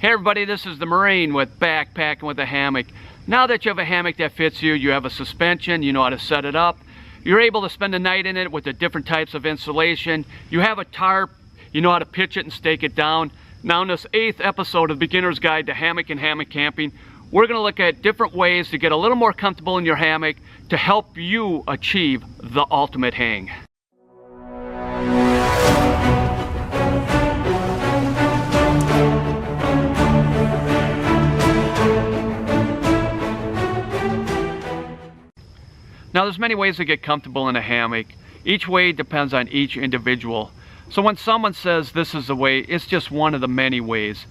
Hey everybody, this is the Marine with Backpacking with a Hammock. Now that you have a hammock that fits you, you have a suspension, you know how to set it up, you're able to spend the night in it with the different types of insulation, you have a tarp, you know how to pitch it and stake it down. Now in this 8th episode of Beginner's Guide to Hammock and Hammock Camping, we're going to look at different ways to get a little more comfortable in your hammock to help you achieve the ultimate hang. Now there's many ways to get comfortable in a hammock. Each way depends on each individual. So when someone says this is the way, it's just one of the many ways.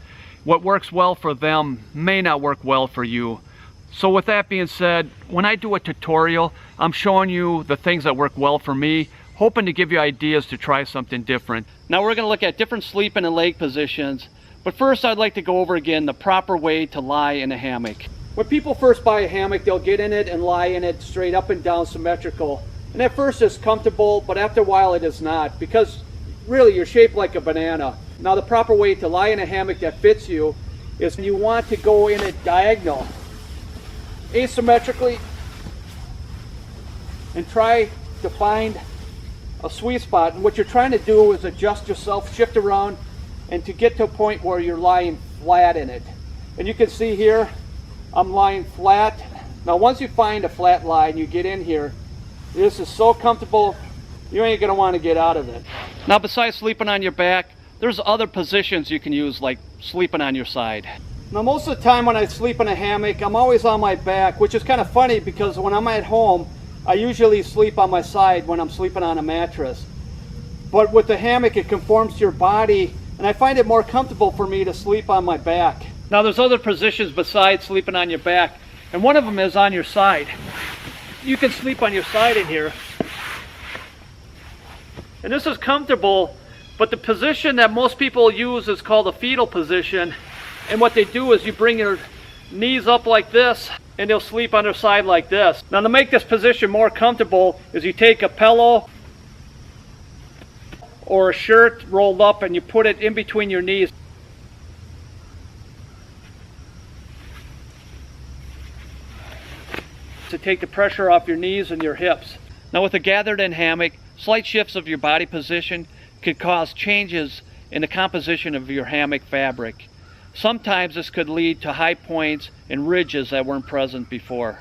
What works well for them may not work well for you. So with that being said, when I do a tutorial, I'm showing you the things that work well for me, hoping to give you ideas to try something different. Now we're going to look at different sleeping and leg positions, but first I'd like to go over again the proper way to lie in a hammock. When people first buy a hammock, they'll get in it and lie in it straight up and down symmetrical. And at first it's comfortable, but after a while it is not, because really you're shaped like a banana. Now the proper way to lie in a hammock that fits you is you want to go in it diagonal, asymmetrically, and try to find a sweet spot. And what you're trying to do is adjust yourself, shift around, and to get to a point where you're lying flat in it. And you can see here, I'm lying flat. Now once you find a flat lie and you get in here, this is so comfortable, you ain't gonna want to get out of it. Now besides sleeping on your back, there's other positions you can use, like sleeping on your side. Now most of the time when I sleep in a hammock, I'm always on my back, which is kind of funny because when I'm at home, I usually sleep on my side when I'm sleeping on a mattress. But with the hammock, it conforms to your body, and I find it more comfortable for me to sleep on my back. Now there's other positions besides sleeping on your back, and one of them is on your side. You can sleep on your side in here. And this is comfortable, but the position that most people use is called a fetal position. And what they do is you bring your knees up like this, and they'll sleep on their side like this. Now to make this position more comfortable is you take a pillow or a shirt rolled up and you put it in between your knees. To take the pressure off your knees and your hips. Now with a gathered in hammock, slight shifts of your body position could cause changes in the composition of your hammock fabric. Sometimes this could lead to high points and ridges that weren't present before.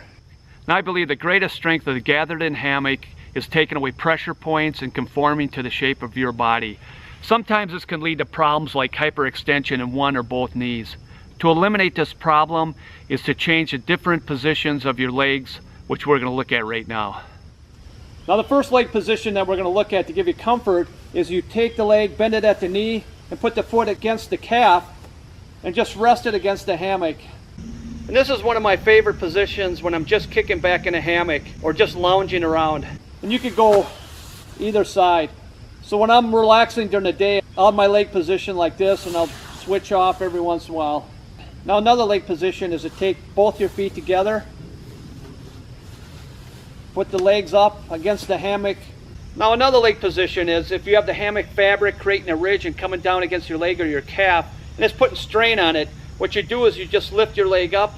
Now I believe the greatest strength of the gathered in hammock is taking away pressure points and conforming to the shape of your body. Sometimes this can lead to problems like hyperextension in one or both knees. To eliminate this problem is to change the different positions of your legs, which we're going to look at right now. Now the first leg position that we're going to look at to give you comfort is you take the leg, bend it at the knee, and put the foot against the calf, and just rest it against the hammock. And this is one of my favorite positions when I'm just kicking back in a hammock or just lounging around. And you can go either side. So when I'm relaxing during the day, I'll have my leg position like this, and I'll switch off every once in a while. Now another leg position is to take both your feet together, put the legs up against the hammock. Now another leg position is if you have the hammock fabric creating a ridge and coming down against your leg or your calf, and it's putting strain on it, what you do is you just lift your leg up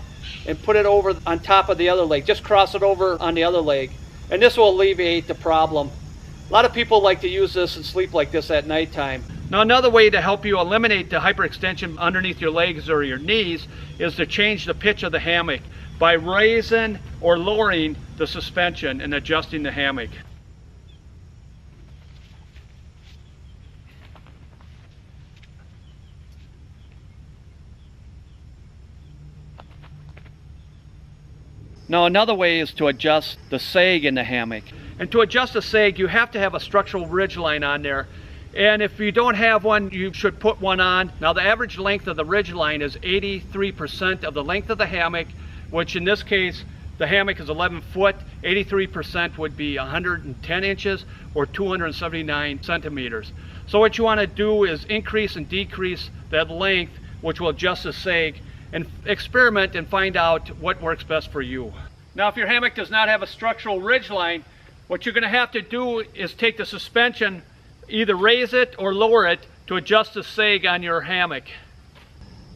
and put it over on top of the other leg. Just cross it over on the other leg, and this will alleviate the problem. A lot of people like to use this and sleep like this at nighttime. Now another way to help you eliminate the hyperextension underneath your legs or your knees is to change the pitch of the hammock by raising or lowering the suspension and adjusting the hammock. Now another way is to adjust the sag in the hammock. And to adjust the sag, you have to have a structural ridge line on there. And if you don't have one, you should put one on. Now the average length of the ridge line is 83% of the length of the hammock, which in this case, the hammock is 11 foot, 83% would be 110 inches or 279 centimeters. So what you want to do is increase and decrease that length, which will adjust the sag, and experiment and find out what works best for you. Now if your hammock does not have a structural ridge line, what you're going to have to do is take the suspension, either raise it or lower it to adjust the sag on your hammock.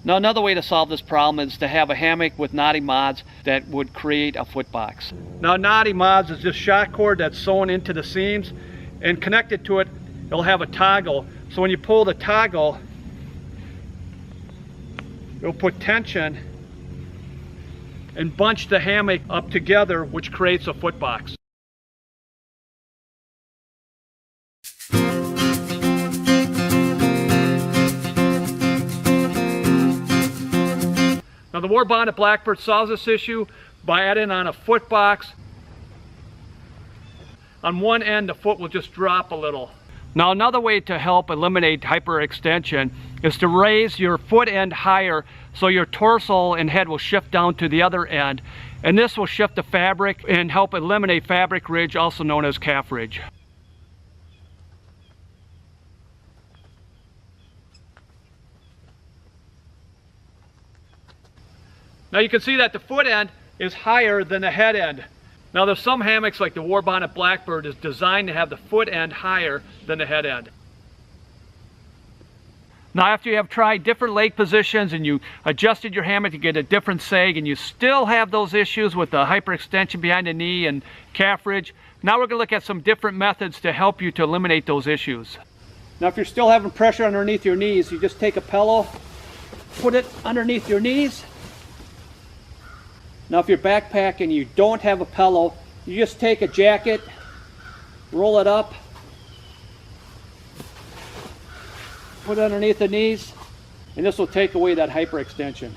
Now another way to solve this problem is to have a hammock with knotty mods that would create a foot box. Now knotty mods is just shot cord that's sewn into the seams, and connected to it, it'll have a toggle. So when you pull the toggle, it'll put tension and bunch the hammock up together, which creates a foot box. Now the war-bonded Blackbird solves this issue by adding on a foot box. On one end, the foot will just drop a little. Now another way to help eliminate hyperextension is to raise your foot end higher so your torso and head will shift down to the other end. And this will shift the fabric and help eliminate fabric ridge, also known as calf ridge. Now you can see that the foot end is higher than the head end. Now there's some hammocks like the war-bonded Blackbird is designed to have the foot end higher than the head end. Now after you have tried different leg positions and you adjusted your hammock to get a different sag and you still have those issues with the hyperextension behind the knee and calf ridge, now we're going to look at some different methods to help you to eliminate those issues. Now if you're still having pressure underneath your knees, you just take a pillow, put it underneath your knees. Now if you're backpacking and you don't have a pillow, you just take a jacket, roll it up, put it underneath the knees, and this will take away that hyperextension.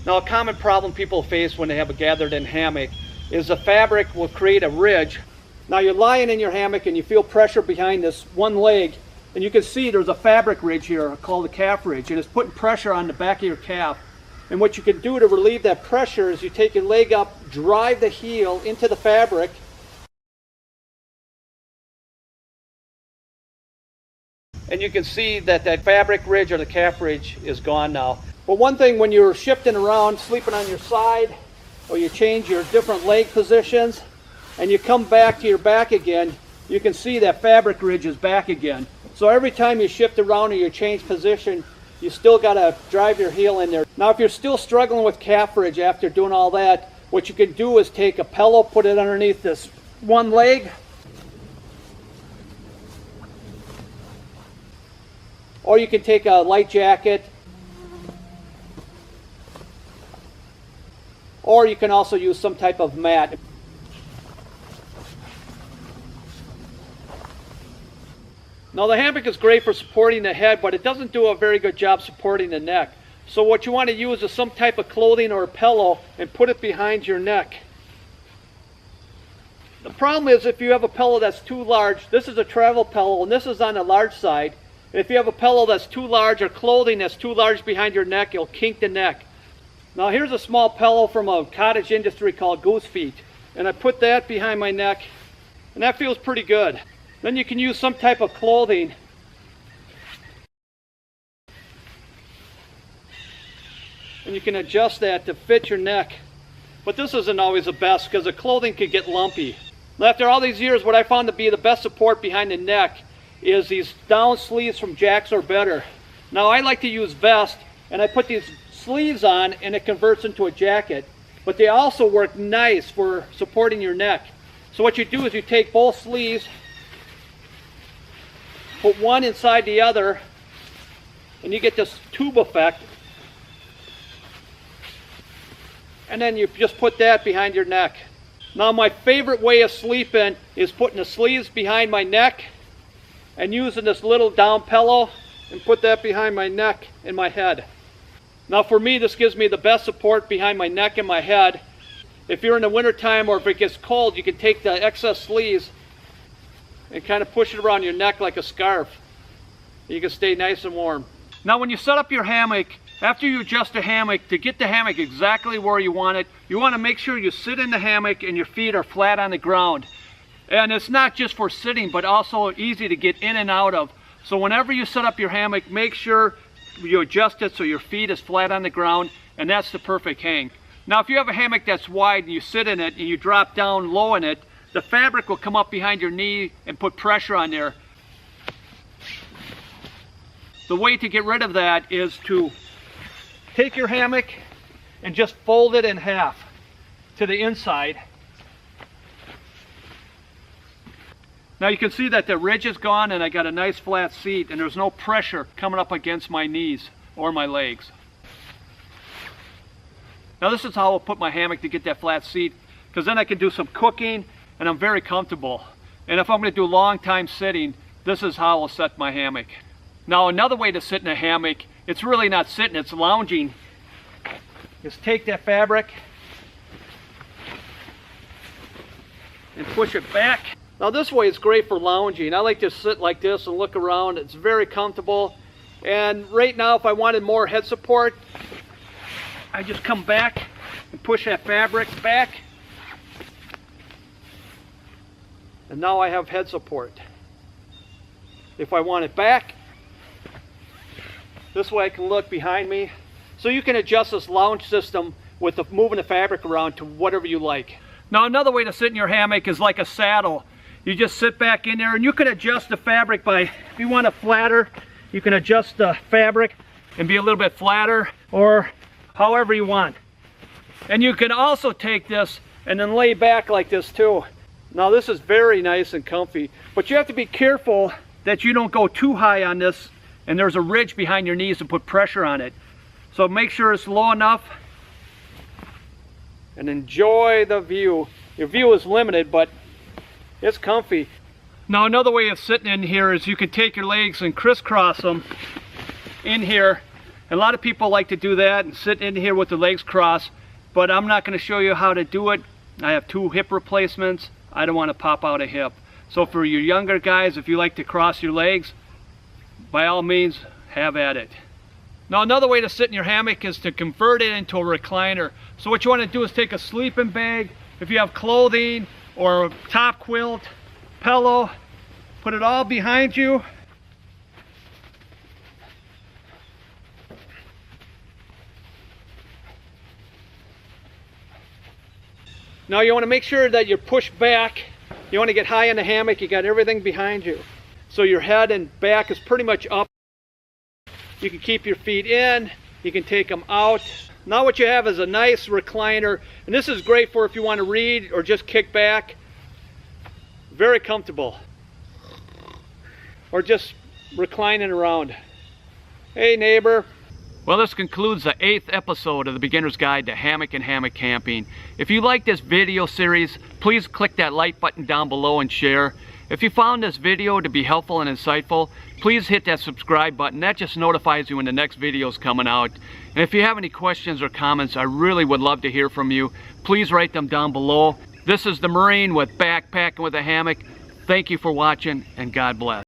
Now a common problem people face when they have a gathered in hammock is the fabric will create a ridge. Now you're lying in your hammock and you feel pressure behind this one leg, and you can see there's a fabric ridge here called the calf ridge, and it's putting pressure on the back of your calf. And what you can do to relieve that pressure is you take your leg up, drive the heel into the fabric, and you can see that that fabric ridge or the calf ridge is gone now. But one thing, when you're shifting around, sleeping on your side, or you change your different leg positions, and you come back to your back again, you can see that fabric ridge is back again. So every time you shift around or you change position, you still got to drive your heel in there. Now if you're still struggling with calf ridge after doing all that, what you can do is take a pillow, put it underneath this one leg, or you can take a light jacket, or you can also use some type of mat. Now the hammock is great for supporting the head, but it doesn't do a very good job supporting the neck. So what you want to use is some type of clothing or a pillow and put it behind your neck. The problem is if you have a pillow that's too large, this is a travel pillow and this is on the large side. And if you have a pillow that's too large or clothing that's too large behind your neck, it'll kink the neck. Now here's a small pillow from a cottage industry called Goose Feet. And I put that behind my neck and that feels pretty good. Then you can use some type of clothing. And you can adjust that to fit your neck. But this isn't always the best because the clothing could get lumpy. Now, after all these years, what I found to be the best support behind the neck is these down sleeves from Jack's or Better. Now I like to use vest, and I put these sleeves on and it converts into a jacket. But they also work nice for supporting your neck. So what you do is you take both sleeves, put one inside the other, and you get this tube effect. And then you just put that behind your neck. Now my favorite way of sleeping is putting the sleeves behind my neck and using this little down pillow and put that behind my neck and my head. Now for me, this gives me the best support behind my neck and my head. If you're in the wintertime or if it gets cold, you can take the excess sleeves and kind of push it around your neck like a scarf. You can stay nice and warm. Now when you set up your hammock, after you adjust the hammock, to get the hammock exactly where you want it, you want to make sure you sit in the hammock and your feet are flat on the ground. And it's not just for sitting, but also easy to get in and out of. So whenever you set up your hammock, make sure you adjust it so your feet is flat on the ground, and that's the perfect hang. Now if you have a hammock that's wide and you sit in it and you drop down low in it, the fabric will come up behind your knee and put pressure on there. The way to get rid of that is to take your hammock and just fold it in half to the inside. Now you can see that the ridge is gone and I got a nice flat seat and there's no pressure coming up against my knees or my legs. Now this is how I'll put my hammock to get that flat seat, because then I can do some cooking and I'm very comfortable. And if I'm going to do long time sitting, this is how I'll set my hammock. Now another way to sit in a hammock, it's really not sitting, it's lounging. Just take that fabric and push it back. Now this way is great for lounging. I like to sit like this and look around. It's very comfortable. And right now, if I wanted more head support, I just come back and push that fabric back. And now I have head support. If I want it back, this way I can look behind me. So you can adjust this lounge system with moving the fabric around to whatever you like. Now another way to sit in your hammock is like a saddle. You just sit back in there and you can adjust the fabric by, if you want it flatter, you can adjust the fabric and be a little bit flatter, or however you want. And you can also take this and then lay back like this too. Now this is very nice and comfy, but you have to be careful that you don't go too high on this and there's a ridge behind your knees to put pressure on it. So make sure it's low enough and enjoy the view. Your view is limited, but it's comfy. Now another way of sitting in here is you can take your legs and crisscross them in here. And a lot of people like to do that and sit in here with the legs crossed, but I'm not going to show you how to do it. I have 2 hip replacements. I don't want to pop out a hip. So for your younger guys, if you like to cross your legs, by all means, have at it. Now another way to sit in your hammock is to convert it into a recliner. So what you want to do is take a sleeping bag, if you have clothing or a top quilt, pillow, put it all behind you. Now you want to make sure that you're pushed back. You want to get high in the hammock, you got everything behind you. So your head and back is pretty much up. You can keep your feet in, you can take them out. Now what you have is a nice recliner, and this is great for if you want to read or just kick back. Very comfortable. Or just reclining around. Hey neighbor. Well, this concludes the 8th episode of the Beginner's Guide to Hammock and Hammock Camping. If you like this video series, please click that like button down below and share. If you found this video to be helpful and insightful, please hit that subscribe button. That just notifies you when the next video is coming out. And if you have any questions or comments, I really would love to hear from you. Please write them down below. This is the Marine with Backpacking with a Hammock. Thank you for watching, and God bless.